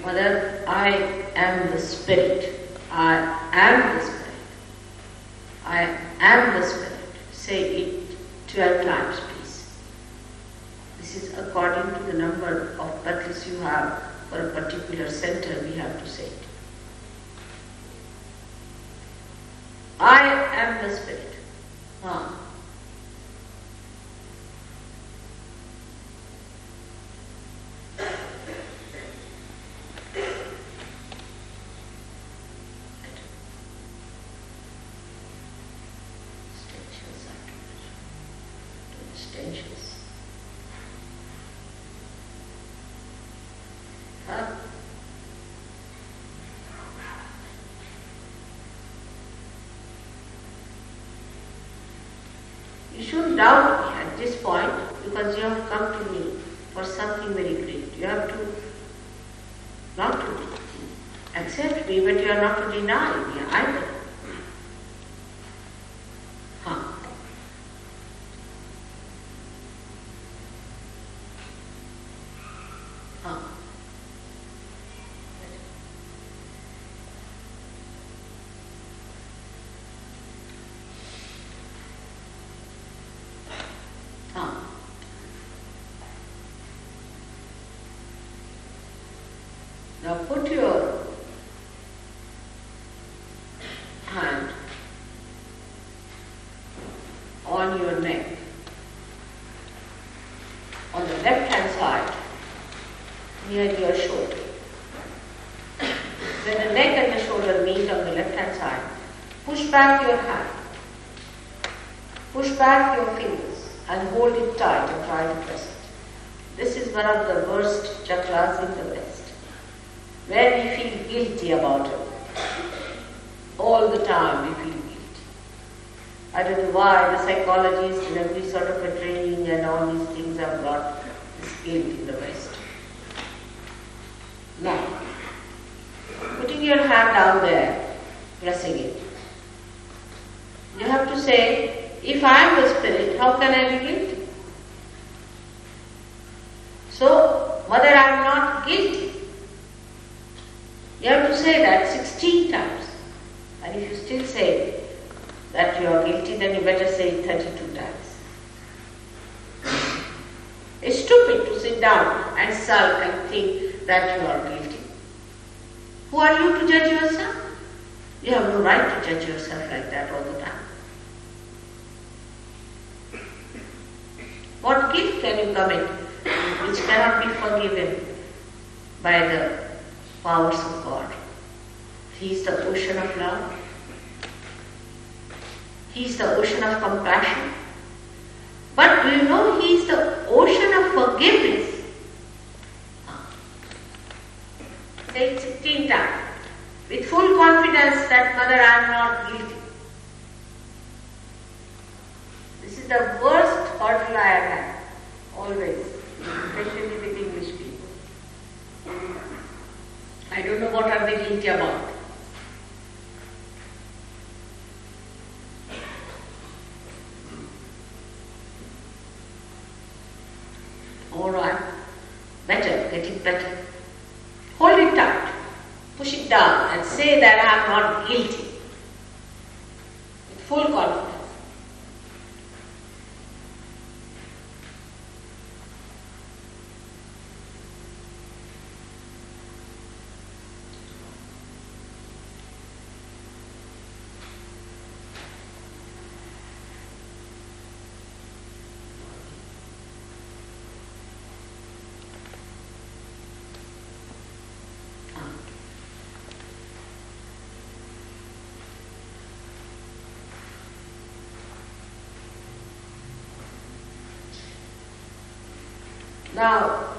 Mother, I am the spirit. I am the spirit. I am the spirit. Say it 12 times, please. This is according to the number of petals you have for a particular center, we have to say it. I am the spirit. Tensions. You shouldn't doubt me at this point, because you have come to me for something very great. You have to not to accept me, but you are not to deny me either. Now put your hand on your neck, on the left hand side, near your shoulder. When the neck and the shoulder meet on the left hand side, push back your hand, push back your fingers and hold it tight and try to press it. This is one of the worst chakras in the West, where we feel guilty about it. All the time we feel guilty. I don't know why the psychologists and every sort of a training and all these things have brought this guilt in the West. Now, putting your hand down there, pressing it, you have to say, if I am the spirit, how can I be guilty? So, Mother, I am not guilty. You have to say that 16 times. And if you still say that you are guilty, then you better say it 32 times. It's stupid to sit down and sulk and think that you are guilty. Who are you to judge yourself? You have no right to judge yourself like that all the time. What guilt can you commit which cannot be forgiven by the powers of God? He is the ocean of love. He is the ocean of compassion. But do you know He is the ocean of forgiveness? Say it 16 times with full confidence that, Mother, I am not guilty. This is the worst hurdle I have had, always, especially with English people. I don't know what are they guilty about. All right. Better, get it better. Hold it tight. Push it down and say that I am not guilty. With full confidence. Now,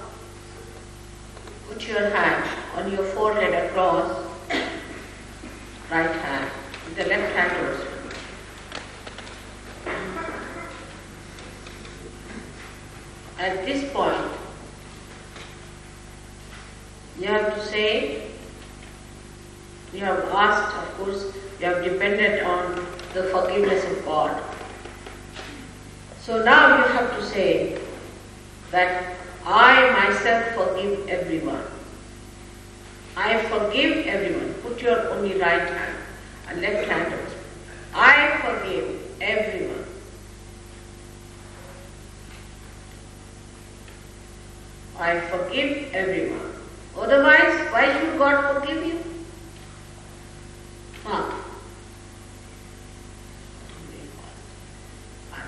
put your hand on your forehead across, right hand, with the left hand also. At this point, you have to say, you have asked, of course, you have depended on the forgiveness of God. So now you have to say that I myself forgive everyone. I forgive everyone. Put your only right hand and left hand also. I forgive everyone. I forgive everyone. Otherwise, why should God forgive you? I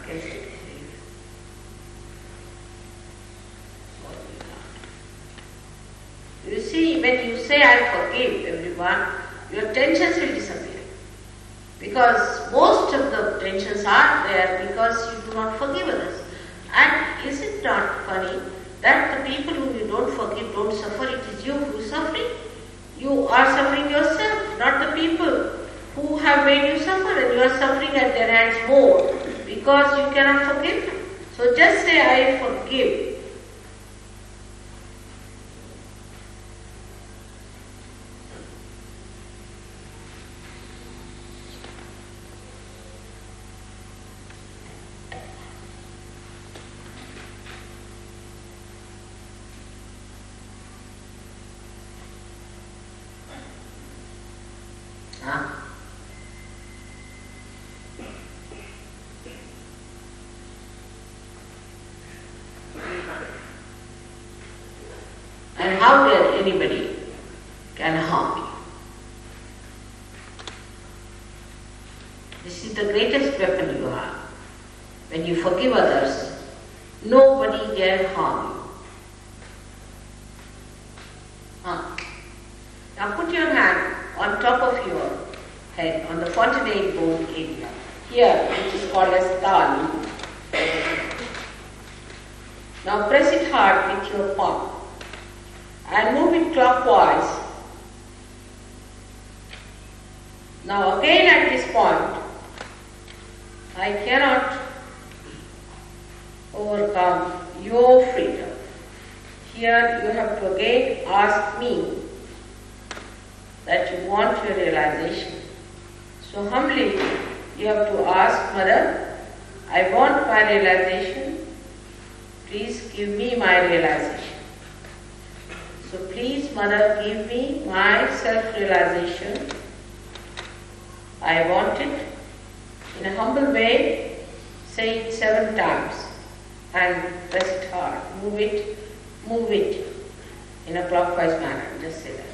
guess it is. You see, when you say I forgive everyone, your tensions will disappear. Because most of the tensions are there because you do not forgive others. And is it not funny that the people whom you don't forgive don't suffer? It is you who is suffering. You are suffering yourself, not the people who have made you suffer, and you are suffering at their hands more because you cannot forgive them. So just say I forgive. And how dare anybody can harm you? This is the greatest weapon you have. When you forgive others, nobody dare harm you. Now put your hand on top of your head, on the fontanelle bone area, here, which is called as talu. Now press it hard with your palm and move it clockwise. Now again at this point, I cannot overcome your freedom. Here you have to again ask me that you want your realization. So humbly you have to ask, Mother, I want my realization. Please give me my realization. So please, Mother, give me my self-realization. I want it. In a humble way, say it 7 times and press it hard. Move it in a clockwise manner. Just say that.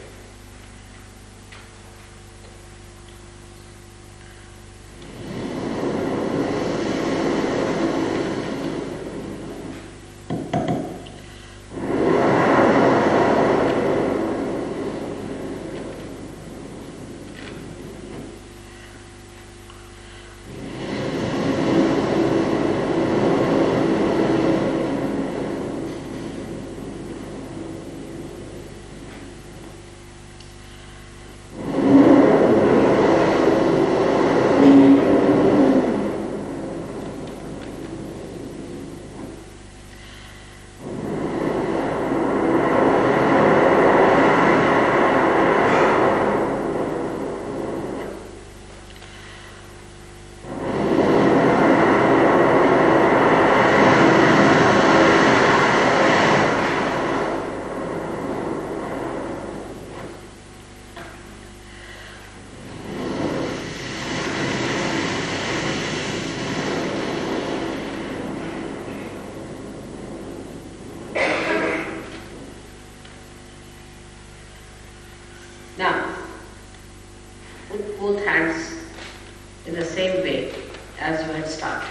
as you had started.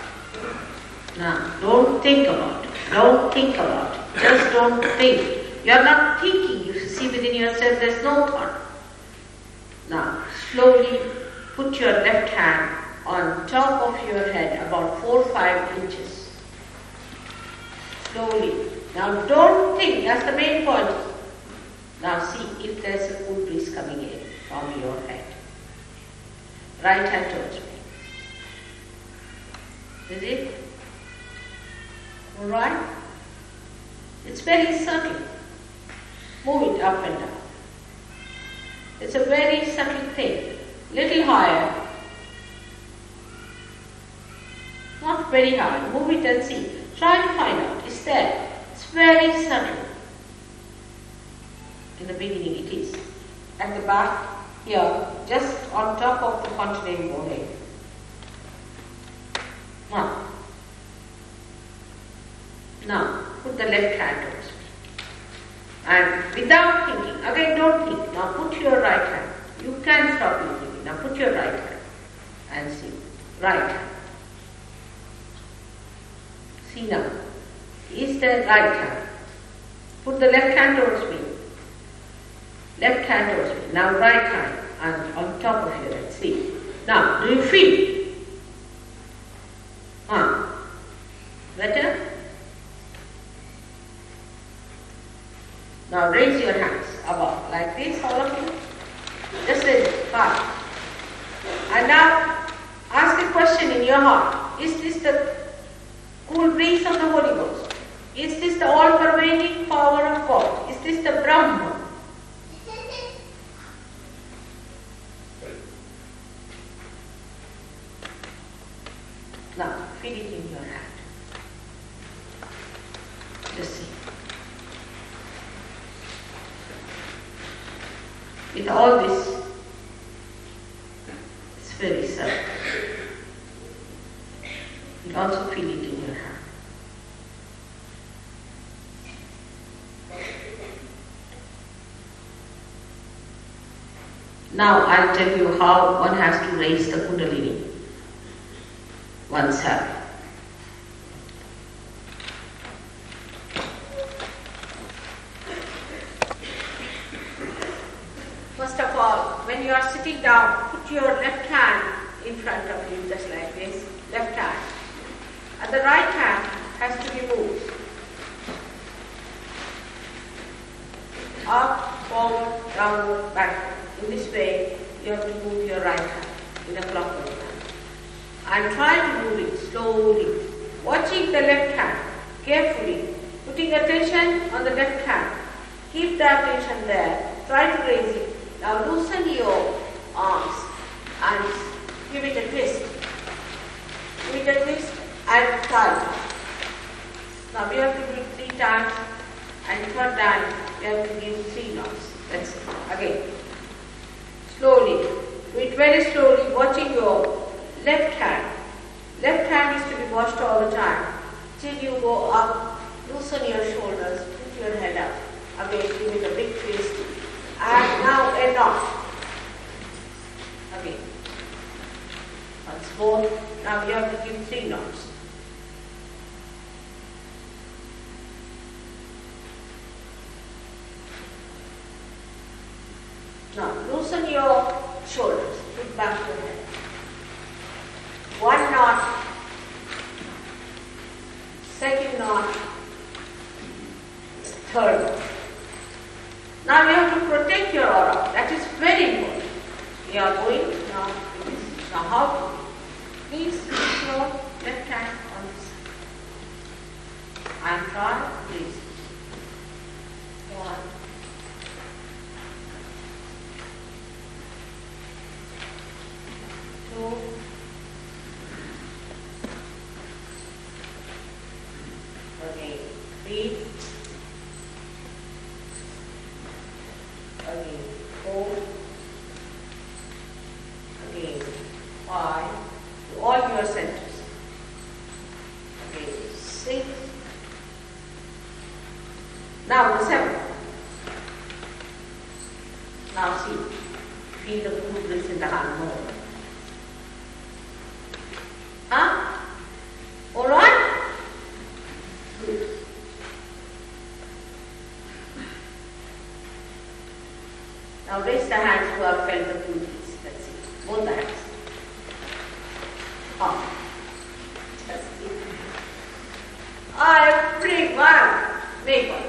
Now, don't think about it. Don't think about it. Just don't think. You are not thinking. You see within yourself there's no thought. Now, slowly put your left hand on top of your head, about 4 or 5 inches. Slowly. Now, don't think. That's the main point. Now, see if there's a cool breeze coming in from your head. Right hand towards me. Is it? Alright? It's very subtle. Move it up and down. It's a very subtle thing. Little higher. Not very high. Move it and see. Try to find out. It's there. It's very subtle. In the beginning it is. At the back, here, just on top of the continent bone. Now, put the left hand towards me. And without thinking, again don't think. Now put your right hand. You can stop your thinking. Now put your right hand and see. Right hand. See now. Is the right hand. Put the left hand towards me. Left hand towards me. Now right hand and on top of your head. See. Now, do you feel? Better? Now raise your hands above, like this, all of you. Just raise it, fine. And now ask a question in your heart. Is this the cool breeze of the Holy Ghost? Is this the all-pervading power of God? Is this the Brahman? Now feel it in your hand. Just see. With all this, it's very subtle. You also feel it in your hand. Now I'll tell you how one has to raise the Kundalini oneself. First of all, when you are sitting down, put your left hand in front of you, just like this, left hand. And the right hand has to be moved. Up, forward, downward, backward. In this way, you have to move your right hand in a clockwise manner. And try to move it slowly, watching the left hand carefully, putting attention on the left hand. Keep the attention there. Try to raise it. Now loosen your arms and give it a twist. Give it a twist and tight. Now we have to do it 3 times, and third time we have to give 3 knots. That's it. Again. Slowly. Do it very slowly, watching your left hand. Left hand is to be watched all the time. Till you go up, loosen your shoulders, put your head up. Again, give it a big twist. And now a knot. Again. Once more. Now you have to give 3 knots. Now loosen your shoulders. Put back your head. 1 knot. Second knot. Third knot. Now you have to protect your aura. That is very important. We are going now. Now how to? Please put your left hand on this side. And try, please. 1. 2. Again, 3. Again, 4. Again, 5. To all your centers. Again, 6. Now the 7th. Now see, feel the cool breeze in the hand more. Huh? Now raise the hands who have felt the beauties. Let's see. Both the hands. Up. Just see. Everyone. Neighbor.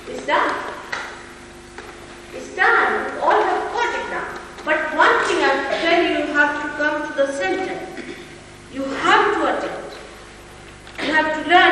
It's done. It's done. You all have got it now. But one thing I have to tell you, you have to come to the center. You have to attempt. You have to learn